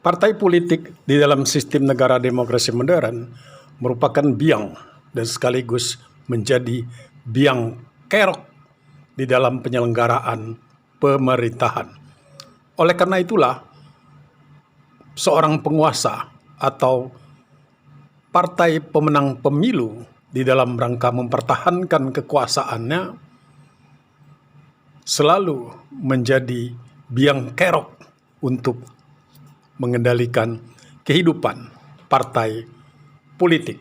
Partai politik di dalam sistem negara demokrasi modern merupakan biang dan sekaligus menjadi biang kerok di dalam penyelenggaraan pemerintahan. Oleh karena itulah, seorang penguasa atau partai pemenang pemilu di dalam rangka mempertahankan kekuasaannya selalu menjadi biang kerok untuk mengendalikan kehidupan partai politik.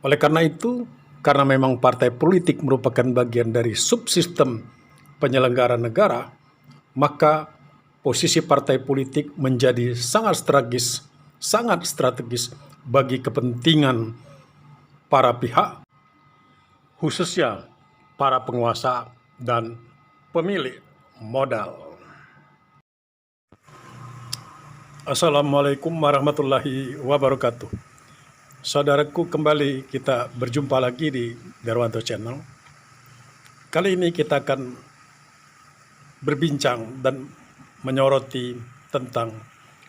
Oleh karena itu, karena memang partai politik merupakan bagian dari subsistem penyelenggara negara, maka posisi partai politik menjadi sangat strategis bagi kepentingan para pihak, khususnya para penguasa dan pemilik modal. Assalamualaikum warahmatullahi wabarakatuh. Saudaraku, kembali kita berjumpa lagi di Darwanto Channel. Kali ini kita akan berbincang dan menyoroti tentang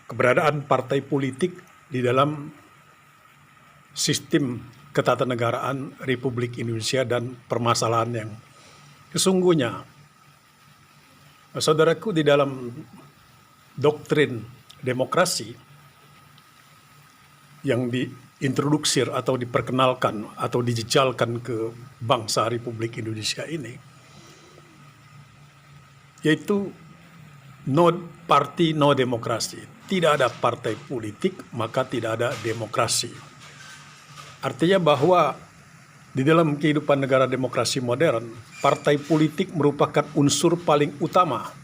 keberadaan partai politik di dalam sistem ketatanegaraan Republik Indonesia dan permasalahan yang sesungguhnya. Saudaraku, di dalam doktrin demokrasi yang diintroduksi atau diperkenalkan atau dijejalkan ke bangsa Republik Indonesia ini, yaitu no party, no demokrasi. Tidak ada partai politik, maka tidak ada demokrasi. Artinya bahwa di dalam kehidupan negara demokrasi modern, partai politik merupakan unsur paling utama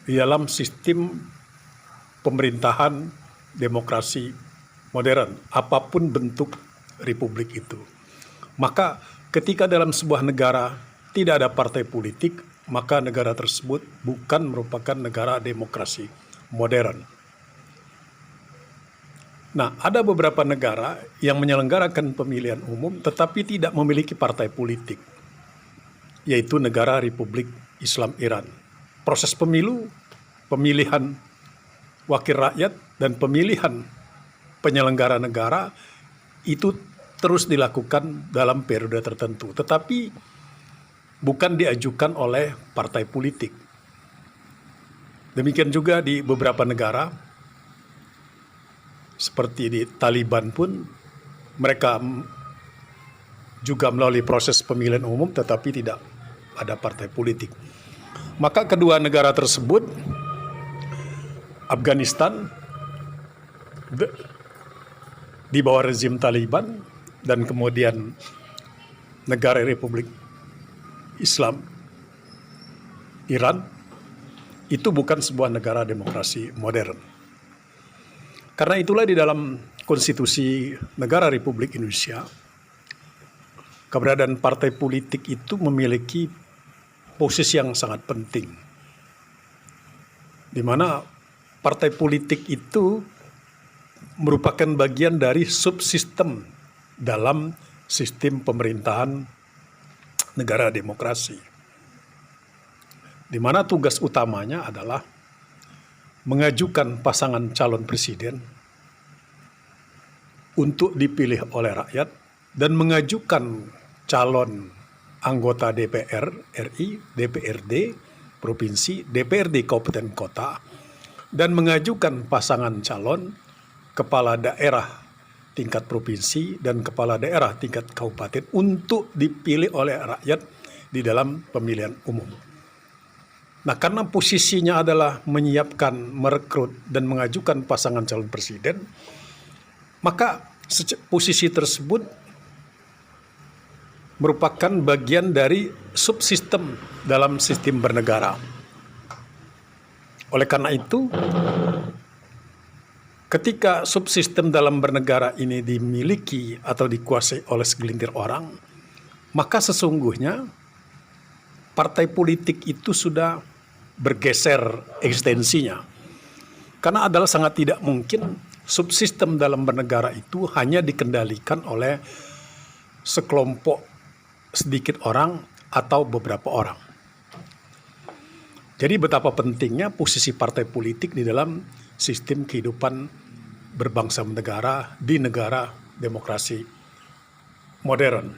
di dalam sistem pemerintahan demokrasi modern, apapun bentuk republik itu. Maka ketika dalam sebuah negara tidak ada partai politik, maka negara tersebut bukan merupakan negara demokrasi modern. Nah, ada beberapa negara yang menyelenggarakan pemilihan umum tetapi tidak memiliki partai politik, yaitu negara Republik Islam Iran. Proses pemilu, pemilihan wakil rakyat, dan pemilihan penyelenggara negara itu terus dilakukan dalam periode tertentu, tetapi bukan diajukan oleh partai politik. Demikian juga di beberapa negara, seperti di Taliban pun, mereka juga melalui proses pemilihan umum tetapi tidak ada partai politik. Maka kedua negara tersebut, Afghanistan di bawah rezim Taliban dan kemudian negara Republik Islam Iran, itu bukan sebuah negara demokrasi modern. Karena itulah di dalam konstitusi negara Republik Indonesia, keberadaan partai politik itu memiliki posisi yang sangat penting, di mana partai politik itu merupakan bagian dari subsistem dalam sistem pemerintahan negara demokrasi, di mana tugas utamanya adalah mengajukan pasangan calon presiden untuk dipilih oleh rakyat dan mengajukan calon anggota DPR RI, DPRD provinsi, DPRD kabupaten kota, dan mengajukan pasangan calon kepala daerah tingkat provinsi dan kepala daerah tingkat kabupaten untuk dipilih oleh rakyat di dalam pemilihan umum. Nah, karena posisinya adalah menyiapkan, merekrut, dan mengajukan pasangan calon presiden, maka posisi tersebut merupakan bagian dari subsistem dalam sistem bernegara. Oleh karena itu, ketika subsistem dalam bernegara ini dimiliki atau dikuasai oleh segelintir orang, maka sesungguhnya partai politik itu sudah bergeser eksistensinya. Karena adalah sangat tidak mungkin subsistem dalam bernegara itu hanya dikendalikan oleh sekelompok sedikit orang atau beberapa orang. Jadi betapa pentingnya posisi partai politik di dalam sistem kehidupan berbangsa negara di negara demokrasi modern.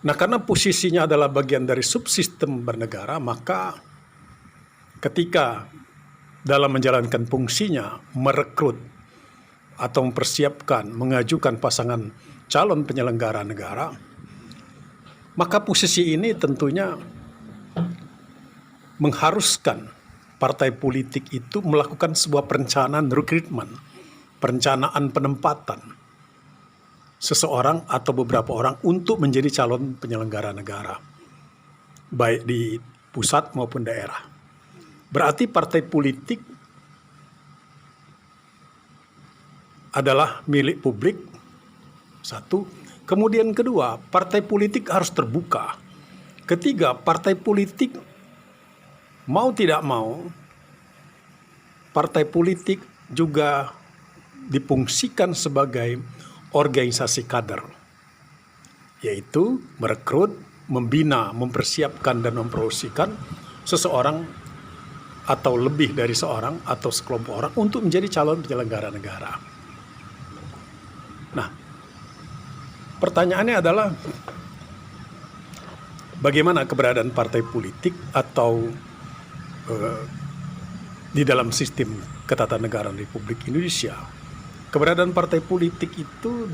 Nah, karena posisinya adalah bagian dari subsistem bernegara, maka ketika dalam menjalankan fungsinya merekrut atau mempersiapkan, mengajukan pasangan calon penyelenggara negara, maka posisi ini tentunya mengharuskan partai politik itu melakukan sebuah perencanaan rekrutmen, perencanaan penempatan seseorang atau beberapa orang untuk menjadi calon penyelenggara negara, baik di pusat maupun daerah. Berarti partai politik adalah milik publik, satu. Kemudian kedua, partai politik harus terbuka. Ketiga, partai politik mau tidak mau, partai politik juga difungsikan sebagai organisasi kader, yaitu merekrut, membina, mempersiapkan, dan mempromosikan seseorang atau lebih dari seorang atau sekelompok orang untuk menjadi calon penyelenggara negara. Nah, pertanyaannya adalah bagaimana keberadaan partai politik atau di dalam sistem ketatanegaraan Republik Indonesia. Keberadaan partai politik itu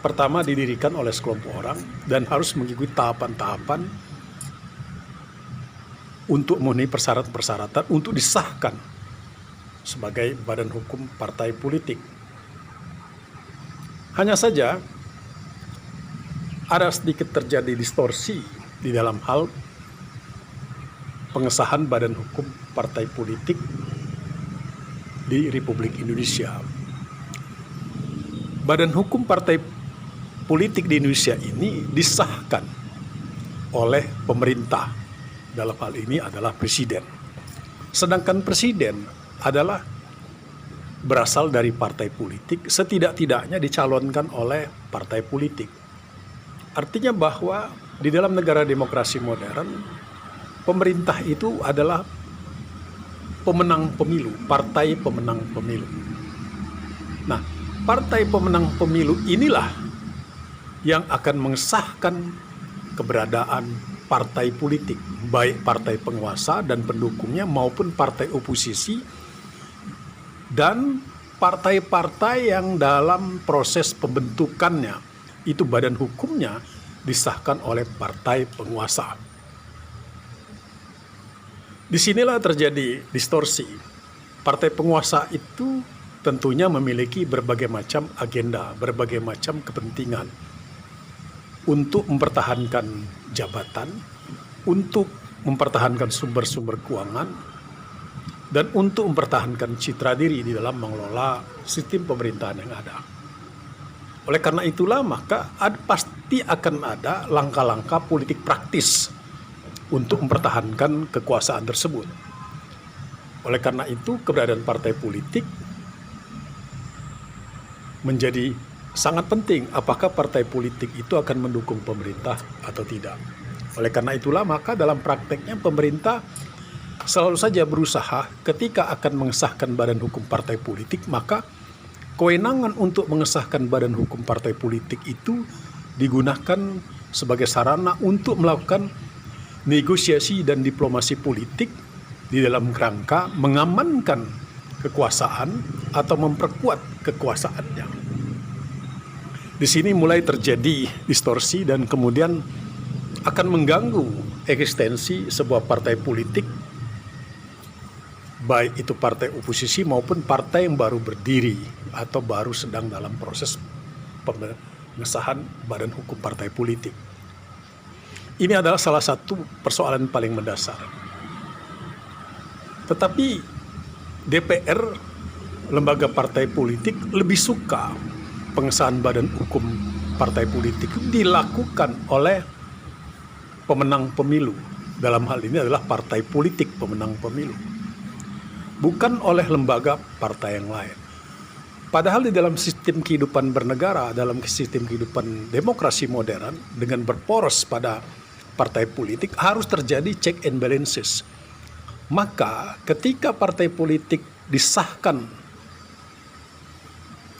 pertama didirikan oleh sekelompok orang dan harus mengikuti tahapan-tahapan untuk memenuhi persyaratan-persyaratan untuk disahkan sebagai badan hukum partai politik. Hanya saja ada sedikit terjadi distorsi di dalam hal pengesahan badan hukum partai politik di Republik Indonesia. Badan hukum partai politik di Indonesia ini disahkan oleh pemerintah, dalam hal ini adalah presiden. Sedangkan presiden adalah berasal dari partai politik, setidak-tidaknya dicalonkan oleh partai politik. Artinya bahwa di dalam negara demokrasi modern, pemerintah itu adalah pemenang pemilu, partai pemenang pemilu. Nah, partai pemenang pemilu inilah yang akan mengesahkan keberadaan partai politik, baik partai penguasa dan pendukungnya maupun partai oposisi dan partai-partai yang dalam proses pembentukannya itu badan hukumnya disahkan oleh partai penguasa. Disinilah terjadi distorsi. Partai penguasa itu tentunya memiliki berbagai macam agenda, berbagai macam kepentingan untuk mempertahankan jabatan, untuk mempertahankan sumber-sumber keuangan, dan untuk mempertahankan citra diri di dalam mengelola sistem pemerintahan yang ada. Oleh karena itulah maka pasti akan ada langkah-langkah politik praktis untuk mempertahankan kekuasaan tersebut. Oleh karena itu keberadaan partai politik menjadi sangat penting, apakah partai politik itu akan mendukung pemerintah atau tidak. Oleh karena itulah maka dalam prakteknya pemerintah selalu saja berusaha ketika akan mengesahkan badan hukum partai politik, maka kewenangan untuk mengesahkan badan hukum partai politik itu digunakan sebagai sarana untuk melakukan negosiasi dan diplomasi politik di dalam kerangka mengamankan kekuasaan atau memperkuat kekuasaannya. Di sini mulai terjadi distorsi dan kemudian akan mengganggu eksistensi sebuah partai politik, baik itu partai oposisi maupun partai yang baru berdiri atau baru sedang dalam proses pengesahan badan hukum partai politik. Ini adalah salah satu persoalan paling mendasar. Tetapi DPR, lembaga partai politik, lebih suka pengesahan badan hukum partai politik dilakukan oleh pemenang pemilu. Dalam hal ini adalah partai politik pemenang pemilu, bukan oleh lembaga partai yang lain. Padahal di dalam sistem kehidupan bernegara, dalam sistem kehidupan demokrasi modern, dengan berporos pada partai politik harus terjadi check and balances. Maka ketika partai politik disahkan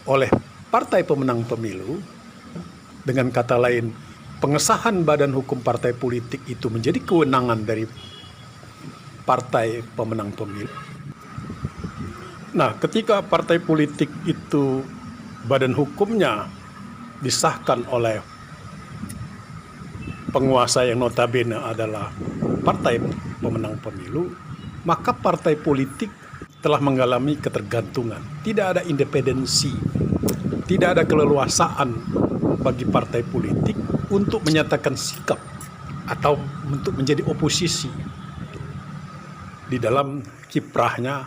oleh partai pemenang pemilu, dengan kata lain, pengesahan badan hukum partai politik itu menjadi kewenangan dari partai pemenang pemilu. Nah, ketika partai politik itu badan hukumnya disahkan oleh penguasa yang notabene adalah partai pemenang pemilu, maka partai politik telah mengalami ketergantungan. Tidak ada independensi, tidak ada keleluasaan bagi partai politik untuk menyatakan sikap atau untuk menjadi oposisi di dalam kiprahnya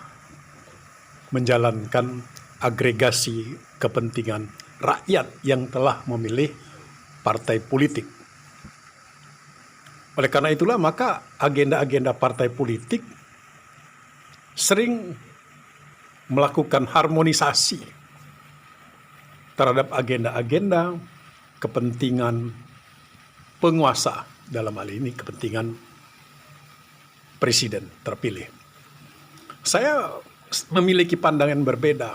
menjalankan agregasi kepentingan rakyat yang telah memilih partai politik. Oleh karena itulah maka agenda-agenda partai politik sering melakukan harmonisasi terhadap agenda-agenda kepentingan penguasa, dalam hal ini kepentingan presiden terpilih. Saya memiliki pandangan berbeda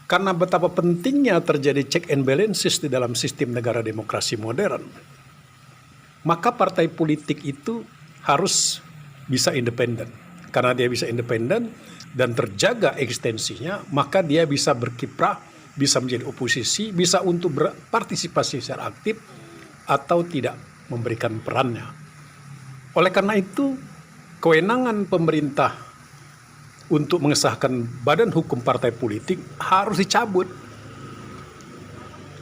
karena betapa pentingnya terjadi check and balances di dalam sistem negara demokrasi modern. Maka partai politik itu harus bisa independen. Karena dia bisa independen dan terjaga eksistensinya, maka dia bisa berkiprah, bisa menjadi oposisi, bisa untuk berpartisipasi secara aktif atau tidak memberikan perannya. Oleh karena itu, kewenangan pemerintah untuk mengesahkan badan hukum partai politik harus dicabut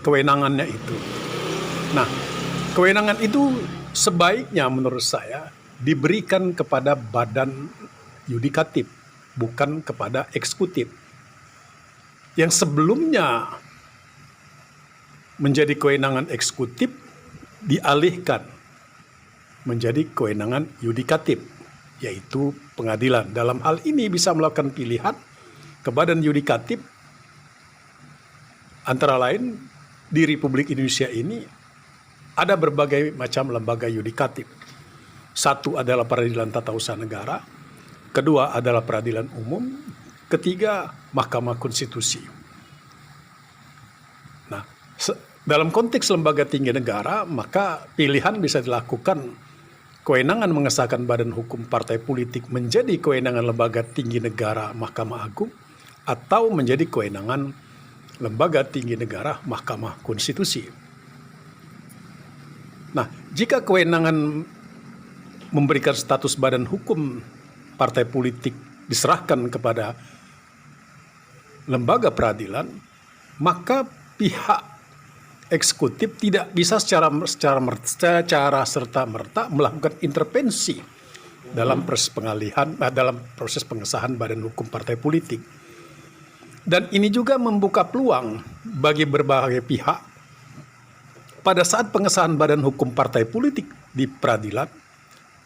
kewenangannya itu. Nah, kewenangan itu sebaiknya menurut saya diberikan kepada badan yudikatif, bukan kepada eksekutif. Yang sebelumnya menjadi kewenangan eksekutif dialihkan menjadi kewenangan yudikatif, yaitu pengadilan. Dalam hal ini bisa melakukan pilihan ke badan yudikatif, antara lain di Republik Indonesia ini ada berbagai macam lembaga yudikatif. Satu adalah peradilan tata usaha negara, kedua adalah peradilan umum, ketiga Mahkamah Konstitusi. Nah, dalam konteks lembaga tinggi negara, maka pilihan bisa dilakukan. Kewenangan mengesahkan badan hukum partai politik menjadi kewenangan lembaga tinggi negara Mahkamah Agung atau menjadi kewenangan lembaga tinggi negara Mahkamah Konstitusi. Nah, jika kewenangan memberikan status badan hukum partai politik diserahkan kepada lembaga peradilan, maka pihak eksekutif tidak bisa secara serta-merta melakukan intervensi dalam proses pengalihan, dalam proses pengesahan badan hukum partai politik. Dan ini juga membuka peluang bagi berbagai pihak pada saat pengesahan badan hukum partai politik di peradilan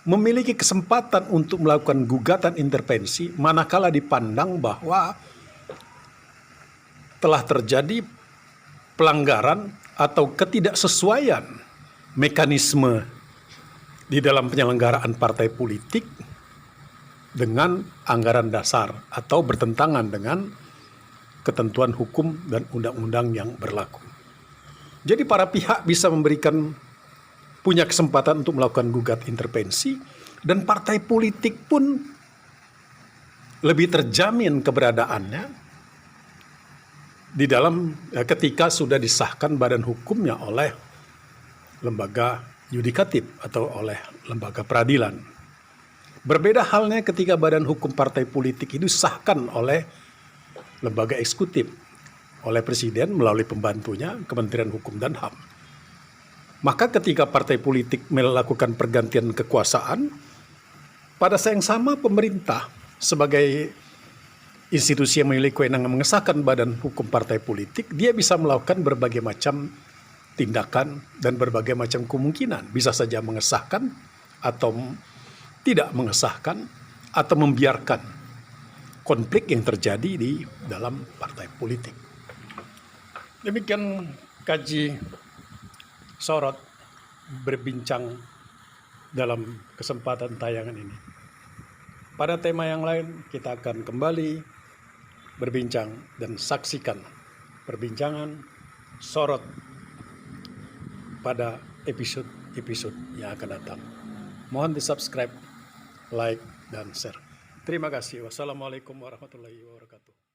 memiliki kesempatan untuk melakukan gugatan intervensi manakala dipandang bahwa telah terjadi pelanggaran atau ketidaksesuaian mekanisme di dalam penyelenggaraan partai politik dengan anggaran dasar atau bertentangan dengan ketentuan hukum dan undang-undang yang berlaku. Jadi para pihak bisa punya kesempatan untuk melakukan gugat intervensi, dan partai politik pun lebih terjamin keberadaannya di dalam ketika sudah disahkan badan hukumnya oleh lembaga yudikatif atau oleh lembaga peradilan. Berbeda halnya ketika badan hukum partai politik itu disahkan oleh lembaga eksekutif, oleh presiden melalui pembantunya Kementerian Hukum dan HAM. Maka ketika partai politik melakukan pergantian kekuasaan, pada saat yang sama pemerintah sebagai institusi yang memiliki kewenangan mengesahkan badan hukum partai politik, dia bisa melakukan berbagai macam tindakan dan berbagai macam kemungkinan. Bisa saja mengesahkan atau tidak mengesahkan atau membiarkan konflik yang terjadi di dalam partai politik. Demikian kaji sorot berbincang dalam kesempatan tayangan ini. pada tema yang lain kita akan kembali berbincang dan saksikan perbincangan sorot pada episode-episode yang akan datang. Mohon di-subscribe, like, dan share. Terima kasih. Wassalamualaikum warahmatullahi wabarakatuh.